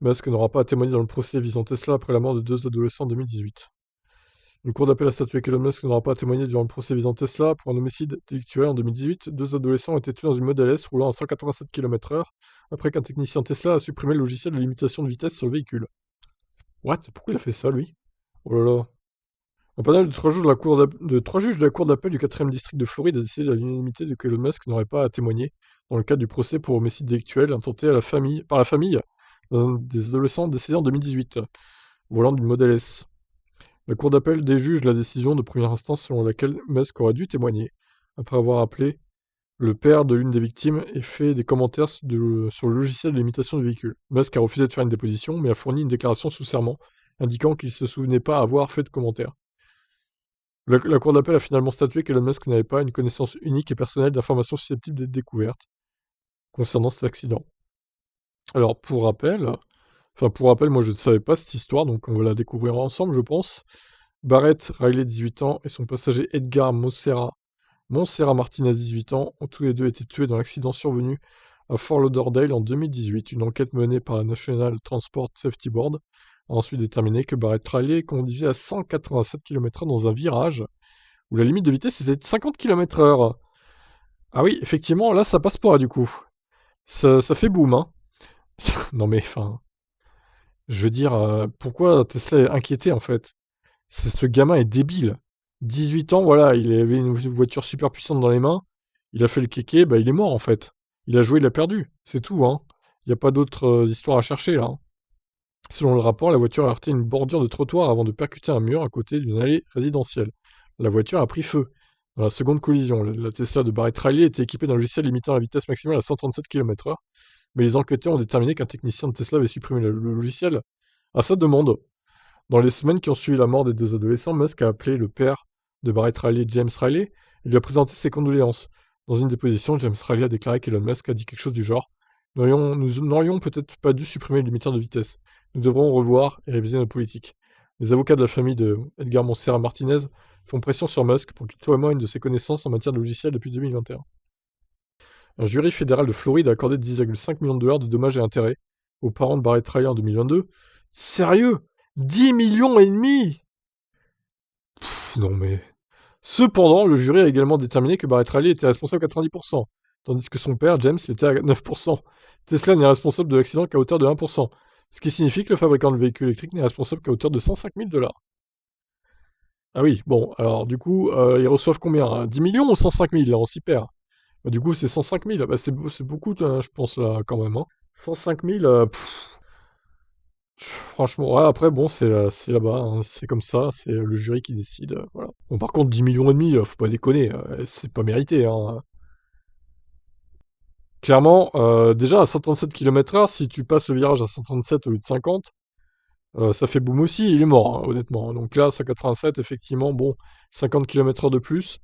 Musk n'aura pas à témoigner dans le procès visant Tesla après la mort de deux adolescents en 2018. Une cour d'appel a statué qu'Elon Musk n'aura pas à témoigner durant le procès visant Tesla pour un homicide délictuel en 2018. Deux adolescents ont été tués dans une Model S roulant à 187 km/h après qu'un technicien Tesla a supprimé le logiciel de limitation de vitesse sur le véhicule. What? Pourquoi il a fait ça, lui? Oh là là. Un panel de trois juges de la Cour d'appel du 4e district de Floride a décidé à l'unanimité que Elon Musk n'aurait pas à témoigner dans le cadre du procès pour homicide délictuel intenté par la famille d'un des adolescents décédés en 2018, volant d'une Model S. La Cour d'appel déjuge la décision de première instance selon laquelle Musk aurait dû témoigner, après avoir appelé le père de l'une des victimes et fait des commentaires sur le logiciel de limitation du véhicule. Musk a refusé de faire une déposition, mais a fourni une déclaration sous serment, indiquant qu'il ne se souvenait pas avoir fait de commentaires. La Cour d'appel a finalement statué qu'Elon Musk n'avait pas une connaissance unique et personnelle d'informations susceptibles d'être découvertes concernant cet accident. Alors, pour rappel, moi je ne savais pas cette histoire, donc on va la découvrir ensemble, je pense. Barrett Riley, 18 ans, et son passager Edgar Montserrat Martinez, 18 ans, ont tous les deux été tués dans l'accident survenu à Fort Lauderdale en 2018. Une enquête menée par la National Transport Safety Board a ensuite déterminé que Barrett Riley conduisait à 187 km/h dans un virage où la limite de vitesse était de 50 km/h. Ah oui, effectivement, là ça passe pas du coup. Ça fait boum, hein. Non mais, enfin, je veux dire, pourquoi Tesla est inquiété en fait? Ce gamin est débile. 18 ans, voilà, il avait une voiture super puissante dans les mains, il a fait le kéké, bah il est mort en fait. Il a joué, il a perdu, c'est tout, hein. Il n'y a pas d'autre histoire à chercher là, hein. Selon le rapport, la voiture a heurté une bordure de trottoir avant de percuter un mur à côté d'une allée résidentielle. La voiture a pris feu. Dans la seconde collision, la Tesla de Barrett Riley était équipée d'un logiciel limitant la vitesse maximale à 137 km/h, mais les enquêteurs ont déterminé qu'un technicien de Tesla avait supprimé le logiciel à sa demande. Dans les semaines qui ont suivi la mort des deux adolescents, Musk a appelé le père de Barrett Riley, James Riley, et lui a présenté ses condoléances. Dans une déposition, James Riley a déclaré qu'Elon Musk a dit quelque chose du genre: Nous n'aurions peut-être pas dû supprimer le limiteur de vitesse. Nous devrons revoir et réviser nos politiques. Les avocats de la famille de Edgar Montserrat Martinez font pression sur Musk pour qu'il témoigne de ses connaissances en matière de logiciel depuis 2021. Un jury fédéral de Floride a accordé 10,5 millions de dollars de dommages et intérêts aux parents de Barrett Riley en 2022. Sérieux? 10 millions et demi? Non mais... Cependant, le jury a également déterminé que Barrett Riley était responsable à 90%, tandis que son père, James, l'était à 9%. Tesla n'est responsable de l'accident qu'à hauteur de 1%, ce qui signifie que le fabricant de véhicules électriques n'est responsable qu'à hauteur de 105 000 dollars. Ah oui, bon, alors du coup, ils reçoivent combien, hein, 10 millions ou 105 000? Là, on s'y perd. Bah, du coup, c'est 105 000. Bah, c'est beaucoup, je pense, là, quand même, hein. 105 000, franchement, ouais, après, bon, c'est là-bas, hein, c'est comme ça, c'est le jury qui décide, voilà. Bon, par contre, 10 millions et demi, faut pas déconner, c'est pas mérité, hein. Clairement, déjà à 137 km/h, si tu passes le virage à 137 au lieu de 50, ça fait boum aussi, il est mort, hein, honnêtement. Donc là, 187, effectivement, bon, 50 km/h de plus.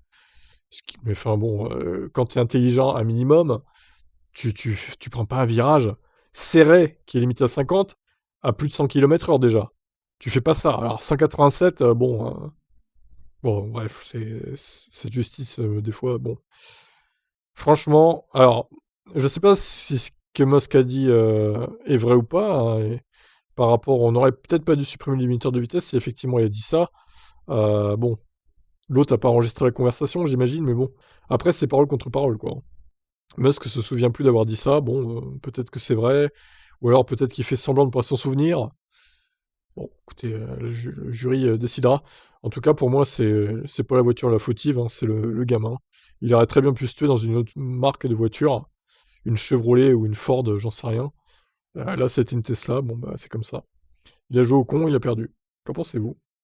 Mais enfin bon, quand t'es intelligent un minimum, tu prends pas un virage serré qui est limité à 50 à plus de 100 km/h déjà. Tu fais pas ça. Alors 187, bon, bref, c'est justice des fois. Bon, franchement, alors je sais pas si ce que Musk a dit est vrai ou pas, hein, et par rapport, on aurait peut-être pas dû supprimer le limiteur de vitesse si effectivement il a dit ça. Bon, l'autre a pas enregistré la conversation, j'imagine, mais bon. Après, c'est parole contre parole, quoi. Musk se souvient plus d'avoir dit ça, bon, peut-être que c'est vrai, ou alors peut-être qu'il fait semblant de pas s'en souvenir. Bon, écoutez, le jury décidera. En tout cas, pour moi, c'est pas la voiture la fautive, hein, c'est le gamin. Il aurait très bien pu se tuer dans une autre marque de voiture, une Chevrolet ou une Ford, j'en sais rien. Là, c'était une Tesla, bon bah c'est comme ça. Il a joué au con, il a perdu. Qu'en pensez-vous?